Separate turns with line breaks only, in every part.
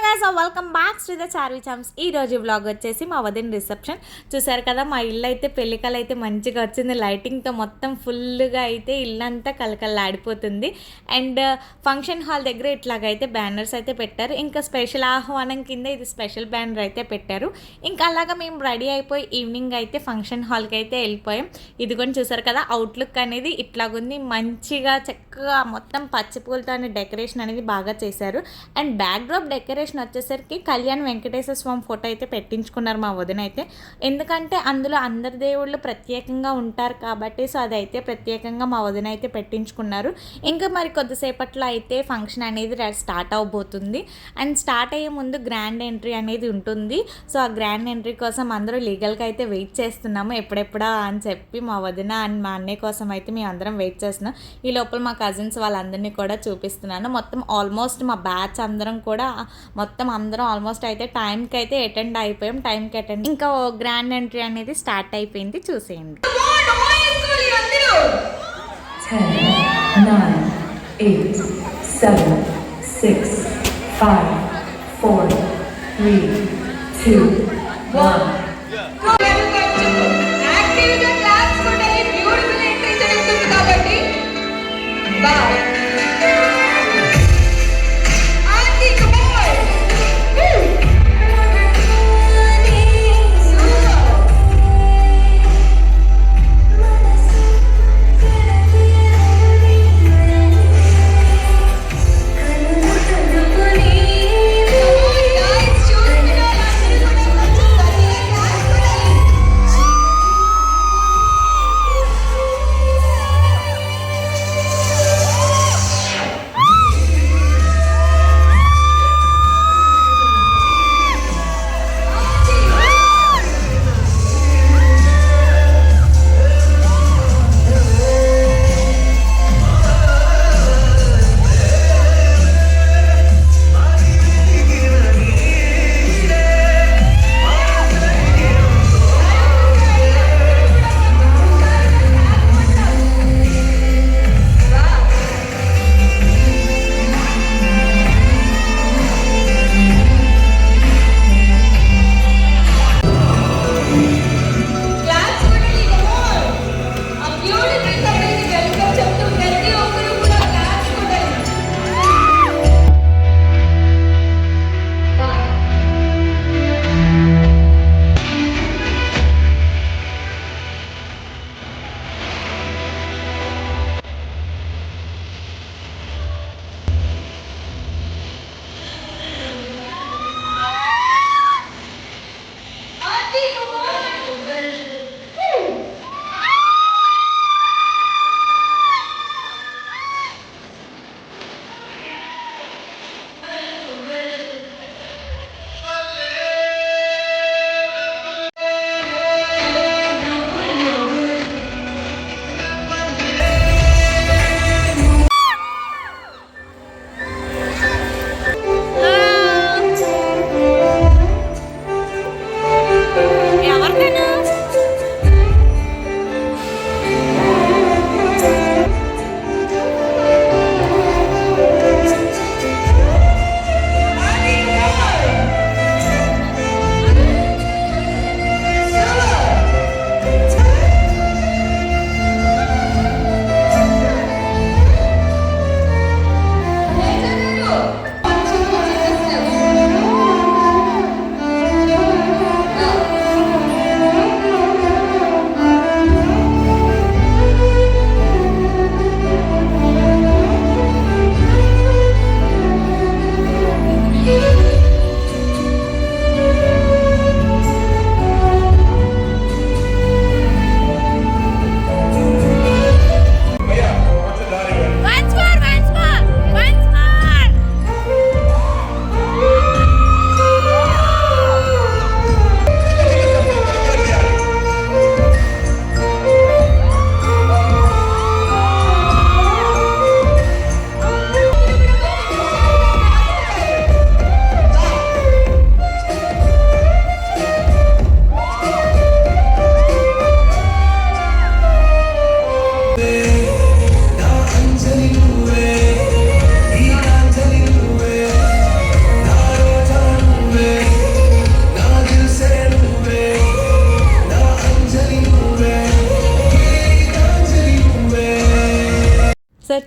Guys, welcome back to the Charvi charms. ఈ రోజు vlog వచ్చేసి మా వదిన రిసెప్షన్. చూసారు కదా, మా ఇల్లు అయితే పెళ్ళికలు అయితే మంచిగా వచ్చింది. లైటింగ్తో మొత్తం ఫుల్గా అయితే ఇల్లంతా కలకల్లాడిపోతుంది. అండ్ ఫంక్షన్ హాల్ దగ్గర ఇట్లాగైతే బ్యానర్స్ అయితే పెట్టారు. ఇంకా స్పెషల్ ఆహ్వానం కింద ఇది స్పెషల్ బ్యానర్ అయితే పెట్టారు. ఇంకా అలాగా మేము రెడీ అయిపోయి ఈవినింగ్ అయితే ఫంక్షన్ హాల్కి అయితే వెళ్ళిపోయాం. ఇదిగోని చూసారు కదా, అవుట్లుక్ అనేది ఇట్లాగుంది. మంచిగా చక్కగా మొత్తం పచ్చిపూలతో డెకరేషన్ అనేది బాగా చేశారు. అండ్ బ్యాక్డ్రాప్ డెకరేషన్ వచ్చేసరికి కళ్యాణ్ వెంకటేశ్వర స్వామి ఫోటో అయితే పెట్టించుకున్నారు మా వదిన అయితే. ఎందుకంటే అందులో అందరి దేవుళ్ళు ప్రత్యేకంగా ఉంటారు కాబట్టి సో అదైతే ప్రత్యేకంగా మా వదిన అయితే పెట్టించుకున్నారు. ఇంకా మరి కొద్దిసేపట్లో అయితే ఫంక్షన్ అనేది స్టార్ట్ అవబోతుంది. అండ్ స్టార్ట్ అయ్యే ముందు గ్రాండ్ ఎంట్రీ అనేది ఉంటుంది. సో ఆ గ్రాండ్ ఎంట్రీ కోసం అందరూ లీగల్గా అయితే వెయిట్ చేస్తున్నాము, ఎప్పుడెప్పుడా అని చెప్పి మా వదిన అండ్ మా అన్నయ్య కోసం అయితే మేము అందరం వెయిట్ చేస్తున్నాం. ఈ లోపల మా కజిన్స్ వాళ్ళందరినీ కూడా చూపిస్తున్నాను. మొత్తం ఆల్మోస్ట్ మా బ్యాచ్ అందరం కూడా మొత్తం అందరం ఆల్మోస్ట్ అయితే టైంకి అయితే అటెండ్ అయిపోయాం. ఇంకా గ్రాండ్ ఎంట్రీ అనేది స్టార్ట్ అయిపోయింది, చూసేయండి.
10, 9, 8, 7, 6, 5, 4, 3, 2, 1.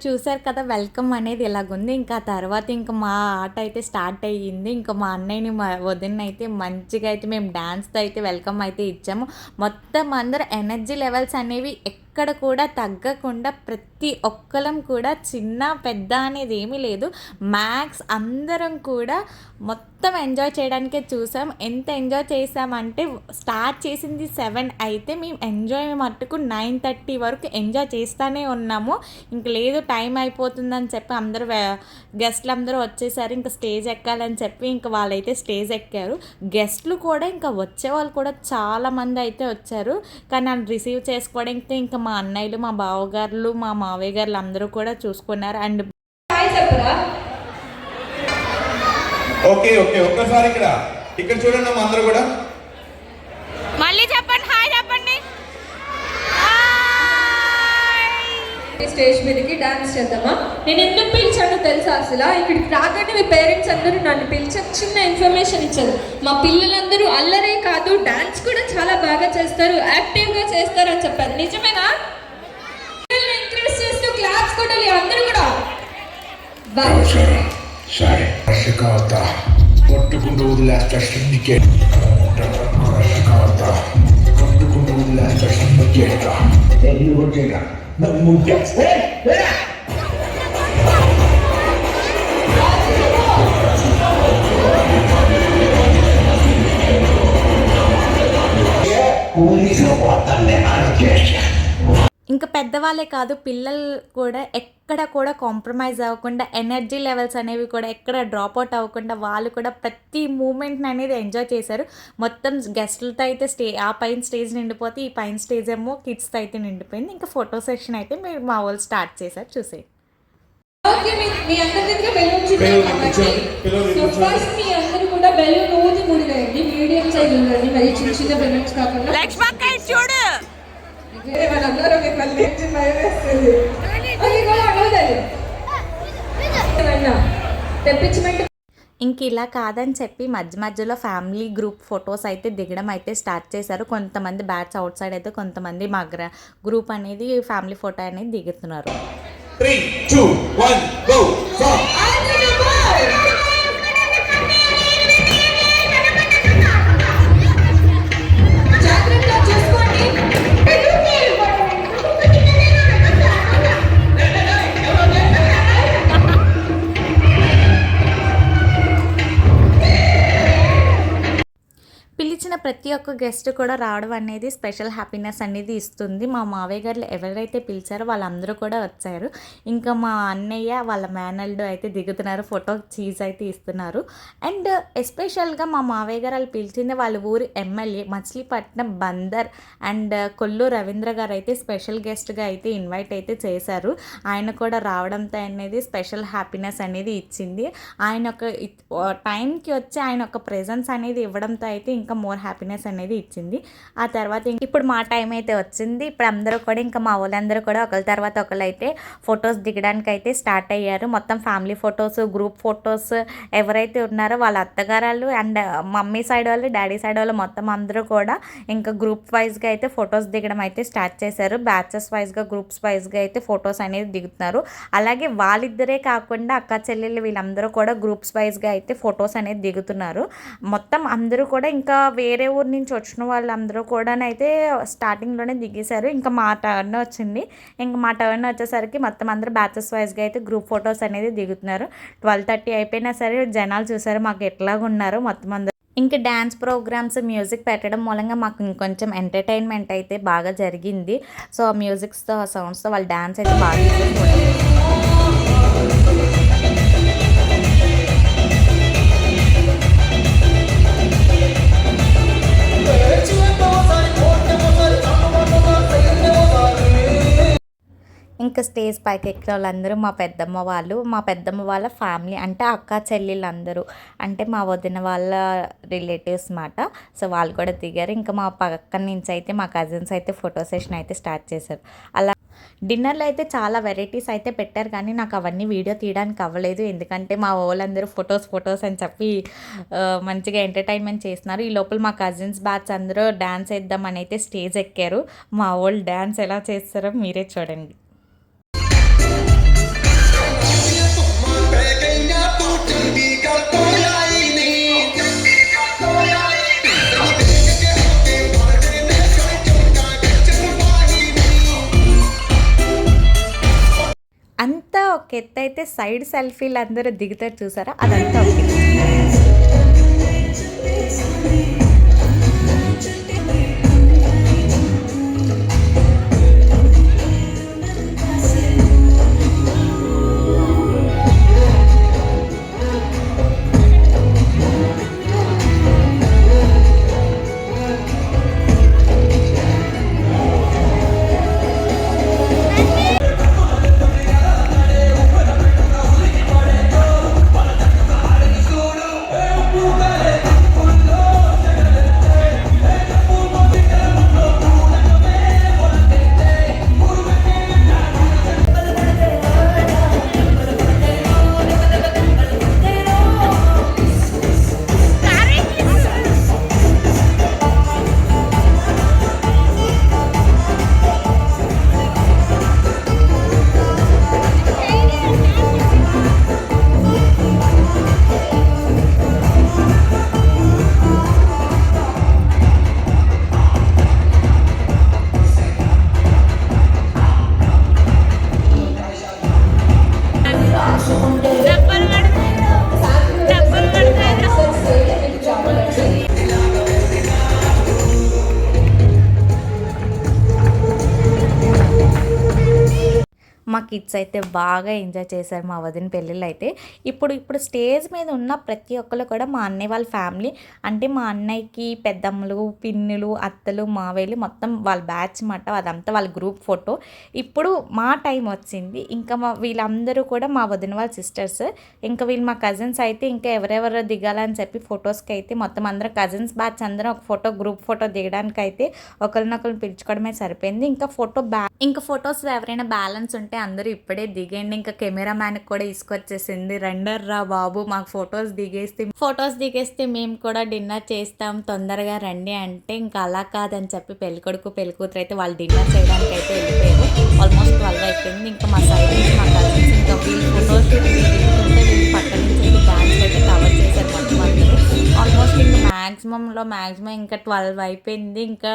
చూసారు కదా వెల్కమ్ అనేది ఇలాగుంది. ఇంకా తర్వాత ఇంకా మా ఆట అయితే స్టార్ట్ అయ్యింది. ఇంకా మా అన్నయ్యని మా వదిన్ని అయితే మంచిగా అయితే మేము డాన్స్తో అయితే వెల్కమ్ అయితే ఇచ్చాము. మొత్తం అందరూ ఎనర్జీ లెవెల్స్ అనేవి ఎక్కడ కూడా తగ్గకుండా ప్రతి ఒక్కరం కూడా చిన్న పెద్ద అనేది ఏమీ లేదు. మ్యాక్స్ అందరం కూడా మొత్తం ఎంజాయ్ చేయడానికే చూసాం. ఎంత ఎంజాయ్ చేసామంటే స్టార్ట్ చేసింది 7 అయితే మేము ఎంజాయ్ మట్టుకు 9:30 వరకు ఎంజాయ్ చేస్తూనే ఉన్నాము. ఇంక లేదు టైం అయిపోతుందని చెప్పి అందరూ గెస్ట్లు అందరూ వచ్చేసారు. ఇంకా స్టేజ్ ఎక్కాలని చెప్పి ఇంకా వాళ్ళైతే స్టేజ్ ఎక్కారు. గెస్ట్లు కూడా ఇంకా వచ్చేవాళ్ళు కూడా చాలామంది అయితే వచ్చారు. కానీ నన్ను రిసీవ్ చేసుకోవడానికి ఇంకా మా అన్నయ్యలు, మా బావగారులు, మా మావయ్య గారులు అందరూ కూడా చూసుకున్నారు. అండ్
ఓకే ఓకే ఒక్కసారి ఇక్కడ చూడండి అమ్మా అందరూ కూడా
మళ్ళీ చెప్పండి హాయ్ చెప్పండి.
స్టేజ్ మీదకి డాన్స్ చేద్దామా? నేను ఎందుకు పిలిచానో తెలుసా? అసలు ఇక్కడికి రాగానే మీ పేరెంట్స్ అందరూ నన్ను పిలిచారు, చిన్న ఇన్ఫర్మేషన్ ఇచ్చారు. మా పిల్లలందరూ అల్లరే కాదు డాన్స్ కూడా చాలా బాగా చేస్తారు, యాక్టివ్గా చేస్తారు అని చెప్పారు. నిజమేనా? ఎంకరేజ్ చేస్తూ క్లాప్స్ కొట్టాలి అందరూ కూడా.
సరే వర్షకావత కొట్టుకుంటూ వదిలేస్తా సిండికేట్ వర్షకావత కొట్టుకుంటూ వదిలేస్తా సిండికేట్ ఎల్లు కొట్టేట ముఖ్య పోలీసులు పోతాను ఆర్కెస్ట్రా.
ఇంకా పెద్దవాళ్ళే కాదు పిల్లలు కూడా ఎక్కడ కూడా కాంప్రమైజ్ అవ్వకుండా ఎనర్జీ లెవెల్స్ అనేవి కూడా ఎక్కడ డ్రాప్ అవుట్ అవ్వకుండా వాళ్ళు కూడా ప్రతి మూమెంట్ని అనేది ఎంజాయ్ చేశారు. మొత్తం గెస్టులతో అయితే ఆ పైన స్టేజ్ నిండిపోతే ఈ పైన స్టేజ్ ఏమో కిడ్స్తో అయితే నిండిపోయింది. ఇంకా ఫోటో సెషన్ అయితే మీరు మా వాళ్ళు స్టార్ట్ చేశారు చూసే.
మీ అందరి దగ్గర బెలూన్స్ ఉన్నాయి కాబట్టి సో ఫస్ట్ మీ అందరూ కూడా బెలూన్ ఊది ముడిగండి. మీడియం సైజ్ ఉండండి, మరి చిన్న చిన్న బెలూన్స్ కాకుండా.
చూడు
వాళ్ళందరూ మిమ్మల్ని తెచ్చి భయం వేస్తుంది. తెప్పించమంటే
ఇంక ఇలా కాదని చెప్పి మధ్య మధ్యలో ఫ్యామిలీ గ్రూప్ ఫొటోస్ అయితే దిగడం అయితే స్టార్ట్ చేశారు. కొంతమంది బ్యాట్స్ అవుట్ సైడ్ అయితే కొంతమంది మా గ్రూప్ అనేది ఫ్యామిలీ ఫోటో అనేది దిగుతున్నారు.
3, 2, 1 గో సాంగ్.
జాగ్రత్తగా చూసుకోండి.
పిలిచిన ప్రతి ఒక్క గెస్ట్ కూడా రావడం అనేది స్పెషల్ హ్యాపీనెస్ అనేది ఇస్తుంది. మా మావయ్య గారు ఎవరైతే పిలిచారో వాళ్ళందరూ కూడా వచ్చారు. ఇంకా మా అన్నయ్య వాళ్ళ మేనల్డ్ అయితే దిగుతున్నారు, ఫోటో చీజ్ అయితే ఇస్తున్నారు. అండ్ ఎస్పెషల్గా మా మావయ్య గారు వాళ్ళు పిలిచింది వాళ్ళ ఊరి ఎమ్మెల్యే మచిలీపట్నం బందర్ అండ్ కొల్లు రవీంద్ర గారు అయితే స్పెషల్ గెస్ట్గా అయితే ఇన్వైట్ అయితే చేశారు. ఆయన కూడా రావడంతో అనేది స్పెషల్ హ్యాపీనెస్ అనేది ఇచ్చింది. ఆయన ఒక టైంకి వచ్చి ఆయన ఒక ప్రెజెన్స్ అనేది ఇవ్వడంతో అయితే ఇంకా మోర్ హ్యాపీనెస్ అనేది ఇచ్చింది. ఆ తర్వాత ఇప్పుడు మా టైం అయితే వచ్చింది. ఇప్పుడు అందరూ కూడా ఇంకా మా వాళ్ళందరూ కూడా ఒకరి తర్వాత ఒకరు అయితే ఫొటోస్ దిగడానికి అయితే స్టార్ట్ అయ్యారు. మొత్తం ఫ్యామిలీ ఫొటోస్, గ్రూప్ ఫొటోస్ ఎవరైతే ఉన్నారో వాళ్ళ అత్తగారాలు అండ్ మమ్మీ సైడ్ వాళ్ళు, డాడీ సైడ్ వాళ్ళు మొత్తం అందరూ కూడా ఇంకా గ్రూప్ వైజ్గా అయితే ఫొటోస్ దిగడం అయితే స్టార్ట్ చేశారు. బ్యాచెస్ వైజ్గా, గ్రూప్స్ వైజ్గా అయితే ఫొటోస్ అనేది దిగుతున్నారు. అలాగే వాళ్ళిద్దరే కాకుండా అక్క చెల్లెళ్ళు వీళ్ళందరూ కూడా గ్రూప్స్ వైజ్గా అయితే ఫొటోస్ అనేది దిగుతున్నారు. మొత్తం అందరూ కూడా ఇంకా వేరే ఊరు నుంచి వచ్చిన వాళ్ళందరూ కూడా అయితే స్టార్టింగ్లోనే దిగేశారు. ఇంకా మా టర్న్ వచ్చింది. ఇంకా మా టర్న్ వచ్చేసరికి మొత్తం అందరూ బ్యాచెస్ వైజ్గా అయితే గ్రూప్ ఫొటోస్ అనేది దిగుతున్నారు. 12:30 అయిపోయినా సరే జనాలు చూసారు మాకు ఎట్లాగా ఉన్నారు మొత్తం అందరూ. ఇంకా డ్యాన్స్ ప్రోగ్రామ్స్, మ్యూజిక్ పెట్టడం మూలంగా మాకు ఇంకొంచెం ఎంటర్టైన్మెంట్ అయితే బాగా జరిగింది. సో ఆ మ్యూజిక్స్తో, ఆ సౌండ్స్తో వాళ్ళు డ్యాన్స్ అయితే బాగా చేసేది. ఇంకా స్టేజ్ పైకి ఎక్కిన వాళ్ళందరూ మా పెద్దమ్మ వాళ్ళ ఫ్యామిలీ అంటే అక్క చెల్లెళ్ళందరూ అంటే మా వదిన వాళ్ళ రిలేటివ్స్ మాట. సో వాళ్ళు కూడా దిగారు. ఇంకా మా పక్కన నుంచి అయితే మా కజిన్స్ అయితే ఫోటో సెషన్ అయితే స్టార్ట్ చేశారు. అలా డిన్నర్లో అయితే చాలా వెరైటీస్ అయితే పెట్టారు, కానీ నాకు అవన్నీ వీడియో తీయడానికి అవ్వలేదు. ఎందుకంటే మా వాళ్ళందరూ ఫొటోస్ అని చెప్పి మంచిగా ఎంటర్టైన్మెంట్ చేస్తున్నారు. ఈ లోపల మా కజిన్స్ బ్యాచ్ అందరూ డ్యాన్స్ వేద్దామని అయితే స్టేజ్ ఎక్కారు. మా వాళ్ళు డ్యాన్స్ ఎలా చేస్తారో మీరే చూడండి. ఎత్తు అయితే సైడ్ సెల్ఫీలు అందరూ దిగుతారు చూసారా, అదంతా ఒకటి. మా కిడ్స్ అయితే బాగా ఎంజాయ్ చేశారు మా వదిన పెళ్ళిళ్ళు అయితే. ఇప్పుడు స్టేజ్ మీద ఉన్న ప్రతి ఒక్కరు కూడా మా అన్నయ్య వాళ్ళ ఫ్యామిలీ, అంటే మా అన్నయ్యకి పెద్దమ్మలు, పిన్నులు, అత్తలు, మావేలు మొత్తం వాళ్ళ బ్యాచ్ మాట, అదంతా వాళ్ళ గ్రూప్ ఫోటో. ఇప్పుడు మా టైం వచ్చింది, ఇంకా వీళ్ళందరూ కూడా మా వదిన వాళ్ళ సిస్టర్స్, ఇంకా వీళ్ళు మా కజిన్స్ అయితే ఇంకా ఎవరెవరు దిగాలని చెప్పి ఫొటోస్కి అయితే మొత్తం అందరం కజిన్స్ బ్యాచ్ అందరం ఒక గ్రూప్ ఫోటో దిగడానికి అయితే ఒకరినొకరు పిలుచుకోవడమే సరిపోయింది. ఇంకా ఫొటోస్ ఎవరైనా బ్యాలెన్స్ ఉంటే అందరూ ఇప్పుడే దిగండి, ఇంకా కెమెరా మ్యాన్కి కూడా తీసుకొచ్చేసింది, రండర్రా బాబు మాకు ఫొటోస్ దిగేస్తే మేము కూడా డిన్నర్ చేస్తాం, తొందరగా రండి అంటే, ఇంకా అలా కాదని చెప్పి పెళ్ళికొడుకు పెళ్ళికూతురు అయితే వాళ్ళు డిన్నర్ చేయడానికి అయితే వెళ్ళిపోయారు. ఆల్మోస్ట్ 12 అయిపోయింది. ఇంకా మా సైడ్ నుంచి మా కజిన్స్ ఇంకా వీళ్ళు ఫొటోస్ దిగుతుంటే వీళ్ళు పక్కన నుంచి అయితే డాన్స్ అయితే కవర్ చేశారు మొత్తం అందరూ. ఆల్మోస్ట్ ఇంకా మ్యాక్సిమం ఇంకా 12 అయిపోయింది. ఇంకా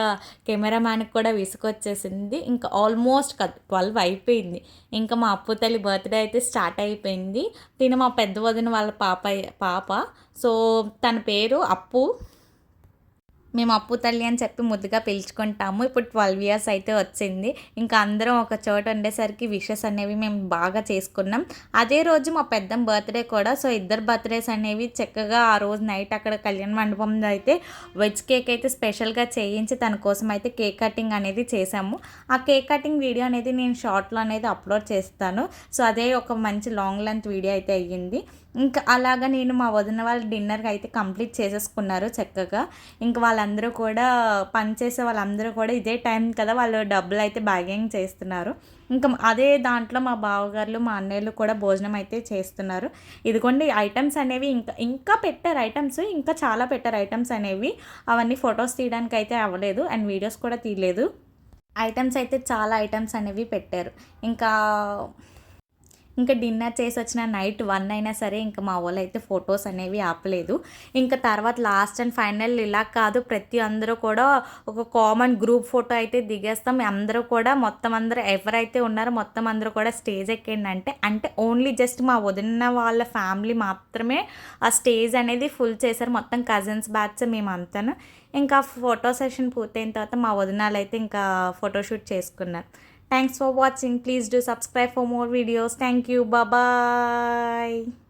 కెమెరా మ్యాన్కి కూడా విసుకొచ్చేసింది. ఇంకా ఆల్మోస్ట్ 12 అయిపోయింది. ఇంకా మా అప్పు తల్లి బర్త్డే అయితే స్టార్ట్ అయిపోయింది. తిన మా పెద్ద వదిన వాళ్ళ పాప, సో తన పేరు అప్పు. మేము అప్పు తల్లి అని చెప్పి ముద్దుగా పిలుచుకుంటాము. ఇప్పుడు 12 years అయితే వచ్చింది. ఇంకా అందరం ఒక చోట ఉండేసరికి విషెస్ అనేవి మేము బాగా చేసుకున్నాం. అదే రోజు మా పెద్దమ్మ బర్త్డే కూడా, సో ఇద్దరు బర్త్డేస్ అనేవి చక్కగా ఆ రోజు నైట్ అక్కడ కళ్యాణ మండపంలో అయితే వెజ్ కేక్ అయితే స్పెషల్గా చేయించి తన కోసం అయితే కేక్ కటింగ్ అనేది చేసాము. ఆ కేక్ కటింగ్ వీడియో అనేది నేను షార్ట్లో అనేది అప్లోడ్ చేస్తాను. సో అదే ఒక మంచి లాంగ్ లెంత్ వీడియో అయితే అయ్యింది. ఇంకా అలాగా నేను మా వదిన వాళ్ళ డిన్నర్కి అయితే కంప్లీట్ చేసేసుకున్నారు చక్కగా. ఇంకా వాళ్ళందరూ కూడా పనిచేసే వాళ్ళందరూ కూడా ఇదే టైం కదా వాళ్ళు డబ్బులు అయితే బ్యాగింగ్ చేస్తున్నారు. ఇంకా అదే దాంట్లో మా బావగారులు, మా అన్నయ్యలు కూడా భోజనం అయితే చేస్తున్నారు. ఇదిగోండి ఐటమ్స్ అనేవి ఇంకా పెట్టారు ఐటమ్స్, ఇంకా చాలా పెట్టారు ఐటమ్స్ అనేవి. అవన్నీ ఫొటోస్ తీయడానికి అయితే అవ్వలేదు అండ్ వీడియోస్ కూడా తీయలేదు. ఐటమ్స్ అయితే చాలా ఐటమ్స్ అనేవి పెట్టారు. ఇంకా డిన్నర్ చేసి వచ్చిన నైట్ 1 అయినా సరే ఇంకా మా వాళ్ళు అయితే ఫొటోస్ అనేవి ఆపలేదు. ఇంకా తర్వాత లాస్ట్ అండ్ ఫైనల్ ఇలా కాదు, ప్రతి అందరూ కూడా ఒక కామన్ గ్రూప్ ఫోటో అయితే దిగేస్తాం. అందరూ కూడా మొత్తం అందరూ ఎవరైతే ఉన్నారో మొత్తం అందరూ కూడా స్టేజ్ ఎక్కిందంటే అంటే ఓన్లీ జస్ట్ మా వదిన వాళ్ళ ఫ్యామిలీ మాత్రమే ఆ స్టేజ్ అనేది ఫుల్ చేశారు, మొత్తం కజిన్స్ బ్యాచ్ మేమంతా. ఇంకా ఫోటో సెషన్ పూర్తయిన తర్వాత మా వదినాలు అయితే ఇంకా ఫోటోషూట్ చేసుకున్నారు. Thanks for watching. Please do subscribe for more videos. Thank you. Bye bye.